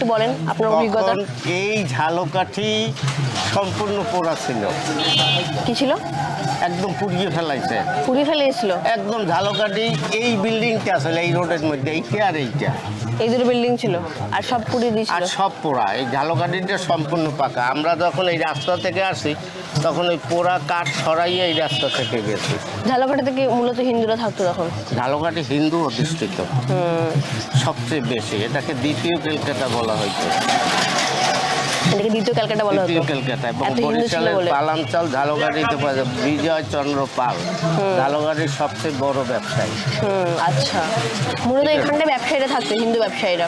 একটু বলেন আপনার অভিজ্ঞতা। এই ঝালকাঠি সম্পূর্ণ পোড়া ছিল। কি ছিল? একদম পুড়িয়ে ফেলাইছে। পুড়িয়ে ফেলেছিল একদম ঝালকাঠি এই বিল্ডিংটা আসলে এই রোডের মধ্যে এইটা আর এইটা, এই দুটো বিল্ডিং ছিল আর সব পুড়িয়ে দিয়েছিল। আর সব পোড়া। এই ঝালকাঠিটা সম্পূর্ণ পাকা। আমরা যখন এই রাস্তা থেকে আসি তখন ওই পোড়া কাঠ সরাইয়ে এই রাস্তা থেকে গেছি। ঝালকাঠি থেকে মূলত হিন্দুরা থাকতো তখন। ঝালকাঠি হিন্দু অধিষ্ঠিত সবচেয়ে বেশি। এটাকে দ্বিতীয় কলকাতা বলা হয়েছে। এটাকে দ্বিতীয় ক্যালকাটা বলা হতো। দ্বিতীয় কলকাতা। এবং বরিশালের পালামচাল ঝালকাঠিতে পাওয়া যায় বিজয় চন্দ্র পাল, ঝালকাঠির সবচেয়ে বড় ব্যবসায়ী। আচ্ছা, মূলত এখানটা ব্যবসায়ীরা থাকতো, হিন্দু ব্যবসায়ীরা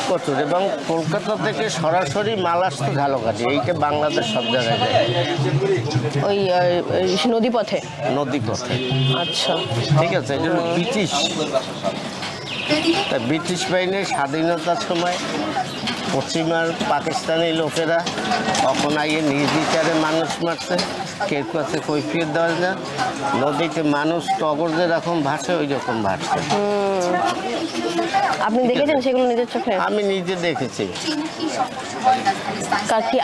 প্রচুর। এবং কলকাতা থেকে সরাসরি মাল আসতো ঝালকাঠি। এইটা বাংলাদেশ সব জায়গায় যায়, ওই নদী পথে। নদী পথে। আচ্ছা, ঠিক আছে। এই জন্য ব্রিটিশ বাহিনীর স্বাধীনতার সময় পশ্চিমার পাকিস্তানি লোকেরা তখন আইয়ে নির্বিচারে মানুষ মারছে, কেউ কাছে কৈফিয়ত দেওয়া না। নদীতে মানুষ টগর যেরকম ভাসে ওই রকম ভাসছে। আপনি দেখেছেন সেগুলো নিজের চোখে? আমি নিজে দেখেছি।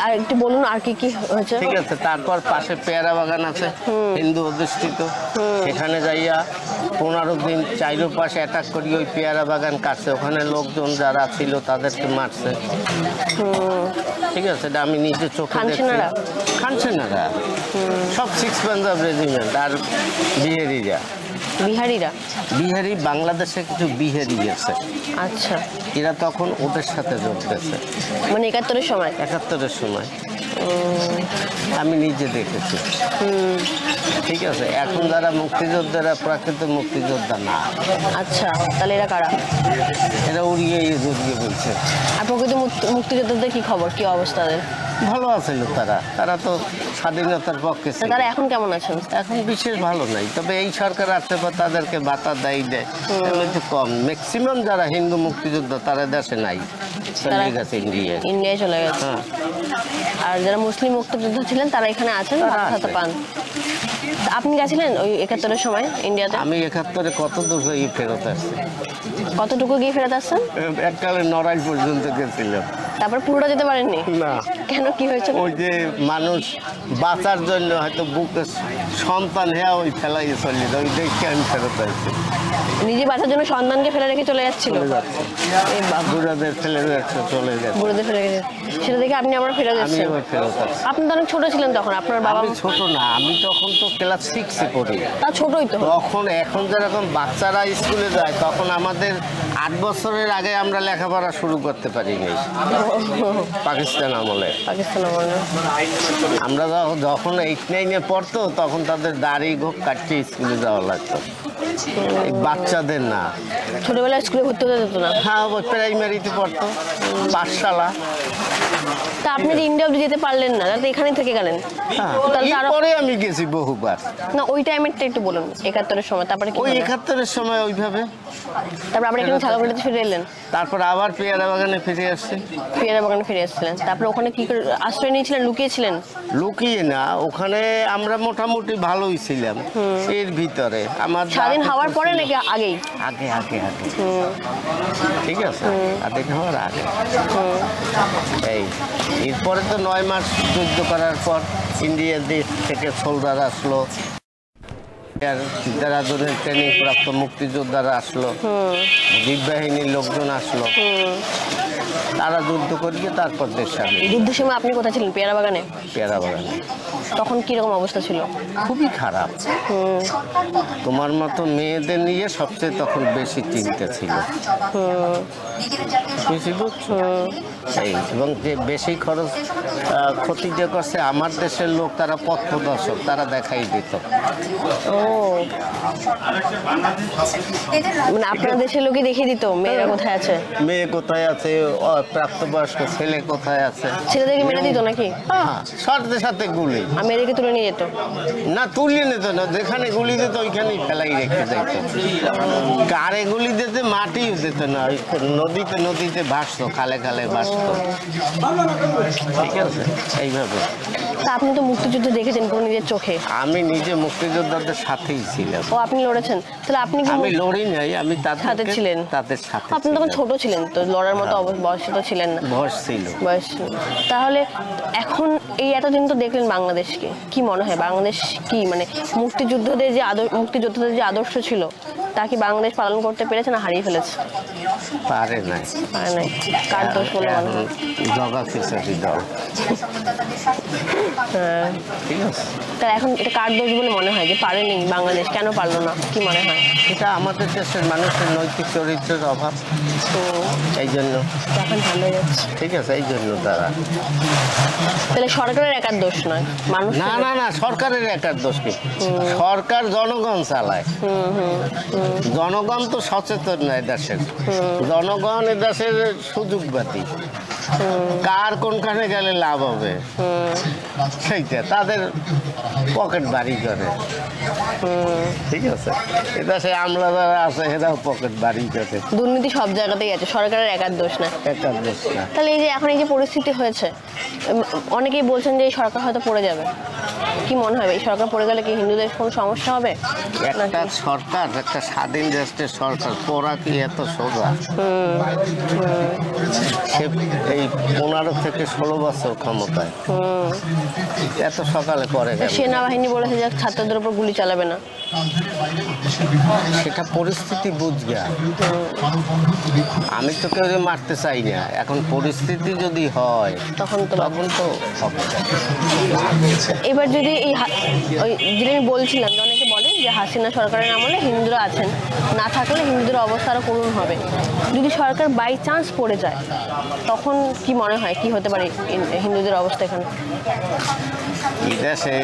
আর একটু বলুন আর কি কি হয়েছে। ঠিক আছে। তারপর পাশে পেয়ারা বাগান আছে, হিন্দু অধিষ্ঠিত। সেখানে যাইয়া 15 দিন চাইরোপাশে অ্যাটাক করি ওই পেয়ারা বাগান কাটছে। ওখানে লোকজন যারা ছিল তাদেরকে মারছে। ঠিক আছে। এটা আমি নিজে চোখে দেখছি। খানসেনারা সব 6 পাঞ্জাব রেজিমেন্ট আর বিহারিরা। বিহারি বাংলাদেশে কিছু বিহারি আছে। আচ্ছা, এরা তখন ওদের সাথে যোগ দিয়েছে। মানে 71-এর সময়? 71-এর সময় আমি নিজে দেখেছি। ঠিক আছে। এখন যারা মুক্তিযোদ্ধারা প্রকৃত মুক্তিযোদ্ধা না। আচ্ছা, তাহলে এরা কারা? এরা উড়িয়ে জড়িয়ে বলছে। আর প্রকৃত মুক্তিযোদ্ধাদের কি খবর, কি অবস্থা? ভালো আছিল তারা তো স্বাধীনতার পক্ষে ছিল। তারা এখন কেমন আছেন? এখন বিশেষ ভালো নাই, তবে এই সরকার আসতে পর তাদেরকে ভাতা দেয় একটু কম। ম্যাক্সিমাম যারা হিন্দু মুক্তিযোদ্ধা তারা দেশে নাই, চলে গেছে ইন্ডিয়ায় চলে গেছে। আর যারা মুসলিম মুক্তিযোদ্ধা ছিলেন তারা এখানে আছেন, ভাতা পান। আপনি গেছিলেন ওই 71-এর সময় ইন্ডিয়াতে? আমি 71-এ কত দূর গিয়ে ফেরত আসছি। কতটুকু গিয়ে ফেরত আসছেন? এককালে নড়াইল পর্যন্ত গেছিলাম। তারপর পুরোটা যেতে পারেননি? না। কেন, কি হয়েছে? ওই যে মানুষ বাঁচার জন্য হয়তো বুকে সন্তান হ্যাঁ ওই ফেলাই চলে যায়, ওই দেখে আমি ফেরত আসছি। নিজে বাঁচার জন্য সন্তানকে ফেলে রেখে চলে যাচ্ছিল? বুড়াদের ফেলে যাচ্ছে, চলে যাচ্ছে। বুড়াদের ফেলে রেখে, সেটা দেখে আপনি আবার ফেরত যাচ্ছেন? আমি ফেরত আসছি। আপনি তো অনেক ছোট ছিলেন তখন, আপনার বাবা? আমি ছোট না, আমি তখন তো ক্লাস 6-এ পড়ি। তা ছোটই তো। তখন এখন যেরকম বাচ্চারা স্কুলে যায় তখন আমাদের 8 বছরের আগে আমরা লেখাপড়া শুরু করতে পারিনি পাকিস্তান আমলে। আমরা যখন 8-9-এ পড়তো তখন তাদের দাড়ি গোপ কাটতে স্কুলে যাওয়া লাগতো, বাচ্চাদের না। ছোটবেলায় স্কুলে ভর্তি হতে যেত না? হ্যাঁ, প্রাইমারিতে পড়তো, পাঠশালা। তা আপনি যে ইন্ডিয়া অবধি যেতে পারলেন না, তাহলে এখানে থেকে গেলেন? পরে আমি গেছি বহুবার। না, ওই টাইমেরটা একটু বলুন। 71-এর সময় তারপরে কি? ওই 71-এর সময় ওইভাবে। তারপর আপনি এখানে ঝালকাঠিতে ফিরে এলেন? তারপর আবার পেয়ারা বাগানে ফিরে আসছি। পেয়ারা বাগানে ফিরে আসছিলেন, তারপর ওখানে কি করে আশ্রয় নিয়েছিলেন? লুকিয়েছিলেন? লুকিয়ে না, ওখানে আমরা মোটামুটি ভালোই ছিলাম। এর ভিতরে আমার স্বাধীন হওয়ার পরে নাকি আগেই? আগে আগে আগে। ঠিক আছে, স্বাধীন হওয়ার আগে। এই এরপরে তো 9 মাস যুদ্ধ করার পর ইন্ডিয়ার দেশ থেকে সোলজার আসলো, যারা ধরে ট্রেনিং প্রাপ্ত মুক্তিযোদ্ধারা আসলো, দ্বীপ বাহিনীর লোকজন আসলো, তারা যুদ্ধ করিয়ে তারপর দেশ স্বাধীন। যুদ্ধের সময় আপনি কোথায় ছিলেন? পেয়ারা বাগানে? পেয়ারা বাগানে। তখন কিরকম অবস্থা ছিল? খুবই খারাপ। তোমার মতো মেয়েদের নিয়ে সবচেয়ে তখন বেশি চিন্তা ছিল। এবং যে বেশি খরচ ক্ষতি যে করছে আমার দেশের লোক, তারা পথপ্রদর্শক, তারা দেখাই দিত। মানে আপনার দেশের লোকই দেখিয়ে দিত মেয়েরা কোথায় আছে? মেয়ে কোথায় আছে, প্রাপ্তবয়স্ক ছেলে কোথায় আছে। ছেলেদেরকে মেরে দিত নাকি? সাথে সাথে গুলি। মেয়েদেরকে তুলে নিয়ে যেত? না, তুলে নিত না, যেখানে গুলি দিত ওইখানেই ফেলাই রেখে যেত। কারে গুলি দিতে মাটিও দিত না, নদীতে নদীতে ভাসতো, খালে খালে ভাসতো। করতো, ঠিক আছে, এইভাবে। তা আপনি তো মুক্তিযুদ্ধ দেখেছেন পুরো নিজের চোখে। আমি নিজে মুক্তিযোদ্ধাদের সাথেই ছিলাম। ও, আপনি লড়েছেন, তাহলে আপনি কি আমি লড়ি নাই, আমি সাথে ছিলেন? তাদের সাথে আপনি তখন ছোট ছিলেন, তো লড়ার মতো বয়স তো ছিলেন না। বয়স ছিল। বয়স ছিল। তাহলে এখন এই এতদিন তো দেখলেন বাংলাদেশকে, কি মনে হয় বাংলাদেশ কি মানে মুক্তিযোদ্ধাদের যে আদর্শ ছিল তা কি বাংলাদেশ পালন করতে পেরেছে না হারিয়ে ফেলেছে? পারে নাই। পারে নাই। কার দোষ বলে মনে হয়? জগা খিচুড়ি দল। হ্যাঁ, ঠিক আছে। তা এখন এটা কার দোষ বলে মনে হয় যে পারেনি বাংলাদেশ, কেন পারলো না, কি মনে হয়? এটা আমাদের দেশের মানুষের নৈতিক চরিত্রের অভাব, তো এই জন্য। এখন ভালো হয়ে যাচ্ছে। ঠিক আছে, এই জন্য তারা। তাহলে সরকারের একার দোষ নয়, মানুষ। না না না, সরকারের একার দোষ কি? সরকার জনগণ চালায়। জনগণ তো সচেতন নয় দেশের। জনগণ এ দেশের সুযোগবাদী। কার কোনখানে গেলে লাভ হবে সেইটা তাদের পকেট বাড়ি করে। ঠিক আছে, এ দেশে আমলা যারা আছে এরাও পকেট বাড়ি করে। দুর্নীতি সব জায়গাতেই আছে, সরকারের একার দোষ না। একার দোষ না। তাহলে এই যে এখন এই যে পরিস্থিতি হয়েছে, অনেকেই বলছেন যে এই সরকার হয়তো পড়ে যাবে, কি মনে হয় এই সরকার পড়ে গেলে কি হিন্দুদের কোনো সমস্যা হবে? একটা সরকার, একটা স্বাধীন রাষ্ট্রের সরকার পড়া কি এত সোজা? সে এই 15 থেকে 16 বছর ক্ষমতায়, এত সকালে পড়ে গেল। সেনাবাহিনী বলেছে যে ছাত্রদের উপর গুলি চালাবে না। সেটা পরিস্থিতি বুঝগা। আমি তো কেউ মারতে চাই না, এখন পরিস্থিতি যদি হয় তখন তো হবে। এবার যদি ওই যেটা আমি বলছিলাম যে অনেকে বলেন যে হাসিনা সরকারের আমলে হিন্দুরা আছেন, না থাকলে হিন্দুদের অবস্থা আরও করুণ হবে। যদি সরকার বাই চান্স পড়ে যায় তখন কি মনে হয় কি হতে পারে হিন্দুদের অবস্থা এখানে? এই দেশে